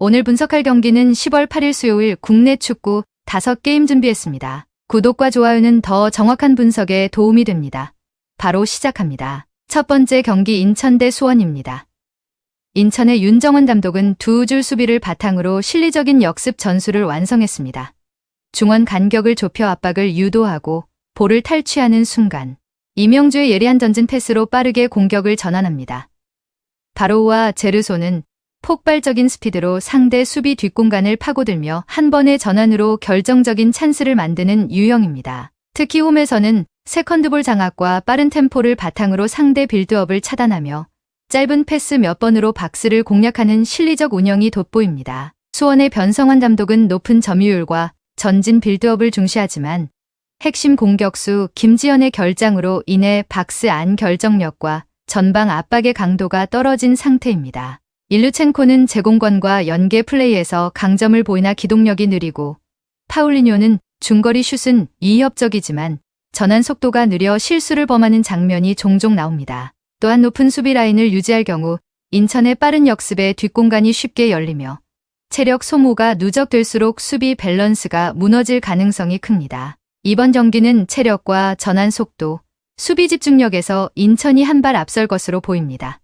오늘 분석할 경기는 10월 8일 수요일 국내 축구 5게임 준비했습니다. 구독과 좋아요는 더 정확한 분석에 도움이 됩니다. 바로 시작합니다. 첫 번째 경기 인천 대 수원입니다. 인천의 윤정원 감독은 두 줄 수비를 바탕으로 실리적인 역습 전술을 완성했습니다. 중원 간격을 좁혀 압박을 유도하고 볼을 탈취하는 순간 이명주의 예리한 전진 패스로 빠르게 공격을 전환합니다. 바로우와 제르소는 폭발적인 스피드로 상대 수비 뒷공간을 파고들며 한 번의 전환으로 결정적인 찬스를 만드는 유형입니다. 특히 홈에서는 세컨드볼 장악과 빠른 템포를 바탕으로 상대 빌드업을 차단하며 짧은 패스 몇 번으로 박스를 공략하는 실리적 운영이 돋보입니다. 수원의 변성환 감독은 높은 점유율과 전진 빌드업을 중시하지만 핵심 공격수 김지현의 결장으로 인해 박스 안 결정력과 전방 압박의 강도가 떨어진 상태입니다. 일루첸코는 제공권과 연계 플레이에서 강점을 보이나 기동력이 느리고 파울리뇨는 중거리 슛은 위협적이지만 전환 속도가 느려 실수를 범하는 장면이 종종 나옵니다. 또한 높은 수비 라인을 유지할 경우 인천의 빠른 역습에 뒷공간이 쉽게 열리며 체력 소모가 누적될수록 수비 밸런스가 무너질 가능성이 큽니다. 이번 경기는 체력과 전환 속도, 수비 집중력에서 인천이 한 발 앞설 것으로 보입니다.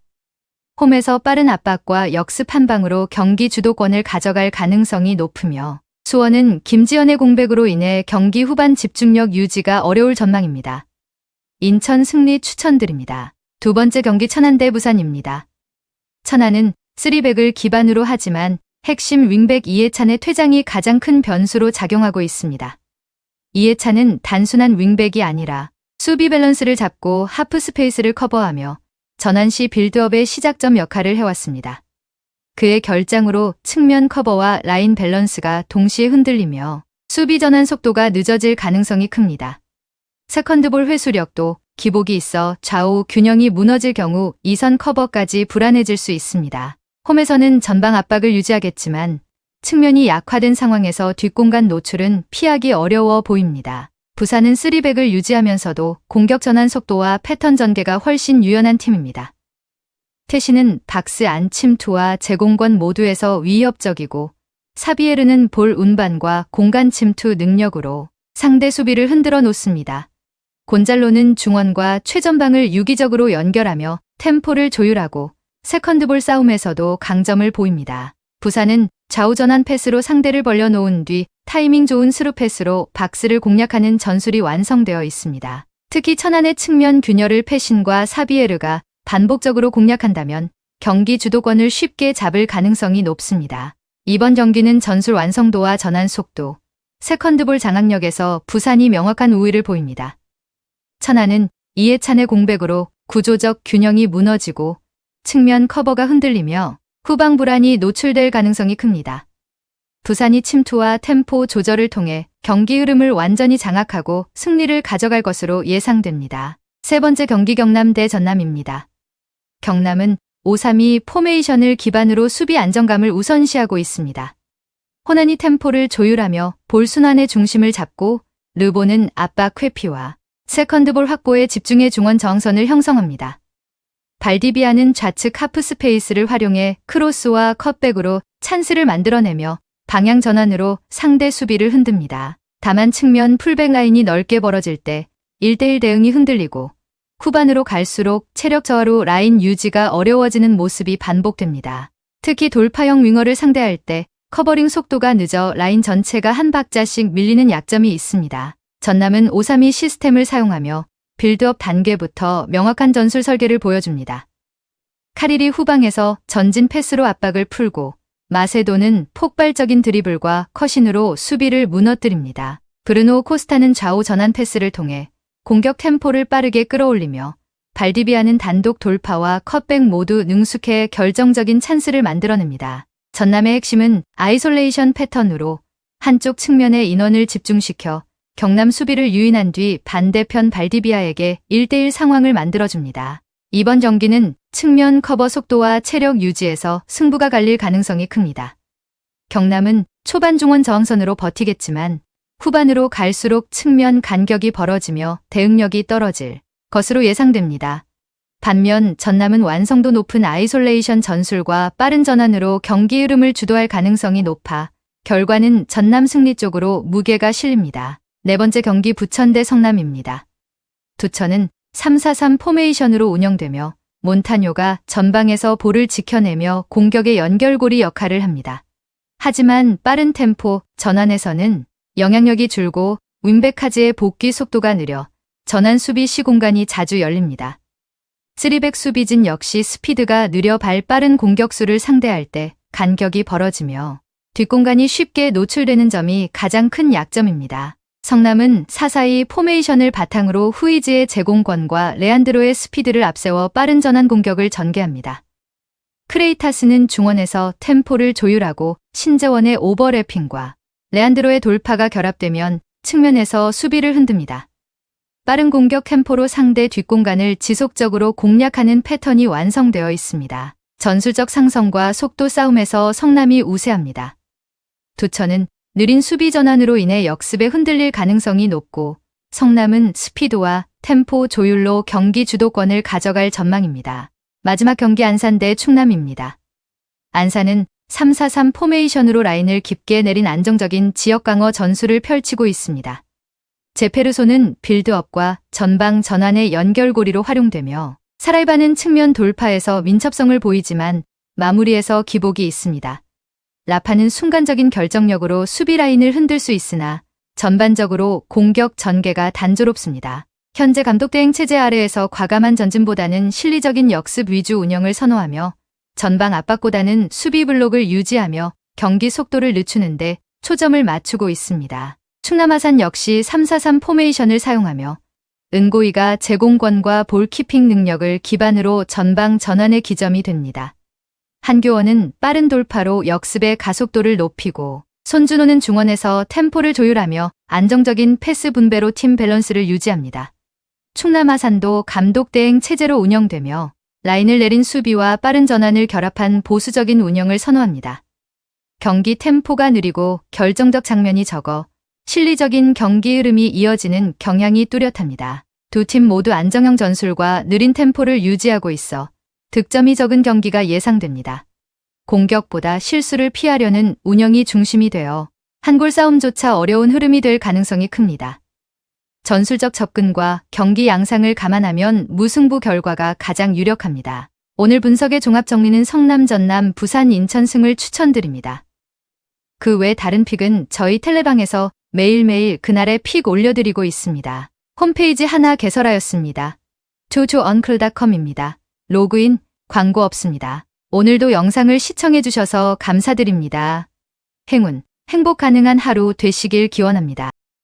홈에서 빠른 압박과 역습 한 방으로 경기 주도권을 가져갈 가능성이 높으며 수원은 김지현의 공백으로 인해 경기 후반 집중력 유지가 어려울 전망입니다. 인천 승리 추천드립니다. 두 번째 경기 천안 대 부산입니다. 천안은 3백을 기반으로 하지만 핵심 윙백 이해찬의 퇴장이 가장 큰 변수로 작용하고 있습니다. 이해찬은 단순한 윙백이 아니라 수비 밸런스를 잡고 하프 스페이스를 커버하며 전환시 빌드업의 시작점 역할을 해왔습니다. 그의 결장으로 측면 커버와 라인 밸런스가 동시에 흔들리며 수비 전환 속도가 늦어질 가능성이 큽니다. 세컨드볼 회수력도 기복이 있어 좌우 균형이 무너질 경우 이선 커버까지 불안해질 수 있습니다. 홈에서는 전방 압박을 유지하겠지만 측면이 약화된 상황에서 뒷공간 노출은 피하기 어려워 보입니다. 부산은 3백을 유지하면서도 공격 전환 속도와 패턴 전개가 훨씬 유연한 팀입니다. 태시는 박스 안 침투와 제공권 모두에서 위협적이고 사비에르는 볼 운반과 공간 침투 능력으로 상대 수비를 흔들어 놓습니다. 곤잘로는 중원과 최전방을 유기적으로 연결하며 템포를 조율하고 세컨드볼 싸움에서도 강점을 보입니다. 부산은 좌우 전환 패스로 상대를 벌려놓은 뒤 타이밍 좋은 스루 패스로 박스를 공략하는 전술이 완성되어 있습니다. 특히 천안의 측면 균열을 패신과 사비에르가 반복적으로 공략한다면 경기 주도권을 쉽게 잡을 가능성이 높습니다. 이번 경기는 전술 완성도와 전환 속도, 세컨드볼 장악력에서 부산이 명확한 우위를 보입니다. 천안은 이해찬의 공백으로 구조적 균형이 무너지고 측면 커버가 흔들리며 후방 불안이 노출될 가능성이 큽니다. 부산이 침투와 템포 조절을 통해 경기 흐름을 완전히 장악하고 승리를 가져갈 것으로 예상됩니다. 세 번째 경기 경남 대 전남입니다. 경남은 5-3-2 포메이션을 기반으로 수비 안정감을 우선시하고 있습니다. 호난이 템포를 조율하며 볼 순환의 중심을 잡고 르보는 압박 회피와 세컨드볼 확보에 집중해 중원 저항선을 형성합니다. 발디비아는 좌측 하프 스페이스를 활용해 크로스와 컷백으로 찬스를 만들어내며 방향 전환으로 상대 수비를 흔듭니다. 다만 측면 풀백 라인이 넓게 벌어질 때 1대1 대응이 흔들리고 후반으로 갈수록 체력 저하로 라인 유지가 어려워지는 모습이 반복됩니다. 특히 돌파형 윙어를 상대할 때 커버링 속도가 늦어 라인 전체가 한 박자씩 밀리는 약점이 있습니다. 전남은 5-3-2 시스템을 사용하며 빌드업 단계부터 명확한 전술 설계를 보여줍니다. 카릴이 후방에서 전진 패스로 압박을 풀고 마세도는 폭발적인 드리블과 컷신으로 수비를 무너뜨립니다. 브루노 코스타는 좌우 전환 패스를 통해 공격 템포를 빠르게 끌어올리며 발디비아는 단독 돌파와 컷백 모두 능숙해 결정적인 찬스를 만들어냅니다. 전남의 핵심은 아이솔레이션 패턴으로 한쪽 측면의 인원을 집중시켜 경남 수비를 유인한 뒤 반대편 발디비아에게 1대1 상황을 만들어줍니다. 이번 경기는 측면 커버 속도와 체력 유지에서 승부가 갈릴 가능성이 큽니다. 경남은 초반 중원 저항선으로 버티겠지만 후반으로 갈수록 측면 간격이 벌어지며 대응력이 떨어질 것으로 예상됩니다. 반면 전남은 완성도 높은 아이솔레이션 전술과 빠른 전환으로 경기 흐름을 주도할 가능성이 높아 결과는 전남 승리 쪽으로 무게가 실립니다. 네 번째 경기 부천 대 성남입니다. 두천은 3-4-3 포메이션으로 운영되며 몬타뇨가 전방에서 볼을 지켜내며 공격의 연결고리 역할을 합니다. 하지만 빠른 템포 전환에서는 영향력이 줄고 윈백카즈의 복귀 속도가 느려 전환 수비 시공간이 자주 열립니다. 3백 수비진 역시 스피드가 느려 발 빠른 공격수를 상대할 때 간격이 벌어지며 뒷공간이 쉽게 노출되는 점이 가장 큰 약점입니다. 성남은 4-4-2 포메이션을 바탕으로 후이지의 제공권과 레안드로의 스피드를 앞세워 빠른 전환 공격을 전개합니다. 크레이타스는 중원에서 템포를 조율하고 신재원의 오버래핑과 레안드로의 돌파가 결합되면 측면에서 수비를 흔듭니다. 빠른 공격 템포로 상대 뒷공간을 지속적으로 공략하는 패턴이 완성되어 있습니다. 전술적 상성과 속도 싸움에서 성남이 우세합니다. 두천은 느린 수비 전환으로 인해 역습에 흔들릴 가능성이 높고 성남은 스피드와 템포 조율로 경기 주도권을 가져갈 전망입니다. 마지막 경기 안산 대 충남입니다. 안산은 3-4-3 포메이션으로 라인을 깊게 내린 안정적인 지역 강화 전술을 펼치고 있습니다. 제페르소는 빌드업과 전방 전환의 연결고리로 활용되며 사라이바는 측면 돌파에서 민첩성을 보이지만 마무리에서 기복이 있습니다. 라파는 순간적인 결정력으로 수비 라인을 흔들 수 있으나 전반적으로 공격 전개가 단조롭습니다. 현재 감독 대행 체제 아래에서 과감한 전진보다는 실리적인 역습 위주 운영을 선호하며 전방 압박보다는 수비 블록을 유지하며 경기 속도를 늦추는데 초점을 맞추고 있습니다. 충남 아산 역시 3-4-3 포메이션을 사용하며 은고이가 제공권과 볼키핑 능력을 기반으로 전방 전환의 기점이 됩니다. 한교원은 빠른 돌파로 역습의 가속도를 높이고 손준호는 중원에서 템포를 조율하며 안정적인 패스 분배로 팀 밸런스를 유지합니다. 충남 아산도 감독 대행 체제로 운영되며 라인을 내린 수비와 빠른 전환을 결합한 보수적인 운영을 선호합니다. 경기 템포가 느리고 결정적 장면이 적어 실리적인 경기 흐름이 이어지는 경향이 뚜렷합니다. 두 팀 모두 안정형 전술과 느린 템포를 유지하고 있어 득점이 적은 경기가 예상됩니다. 공격보다 실수를 피하려는 운영이 중심이 되어 한골 싸움조차 어려운 흐름이 될 가능성이 큽니다. 전술적 접근과 경기 양상을 감안하면 무승부 결과가 가장 유력합니다. 오늘 분석의 종합 정리는 성남, 전남, 부산, 인천 승을 추천드립니다. 그 외 다른 픽은 저희 텔레방에서 매일매일 그날의 픽 올려드리고 있습니다. 홈페이지 하나 개설하였습니다. jojouncle.com입니다. 로그인, 광고 없습니다. 오늘도 영상을 시청해주셔서 감사드립니다. 행운, 행복 가능한 하루 되시길 기원합니다.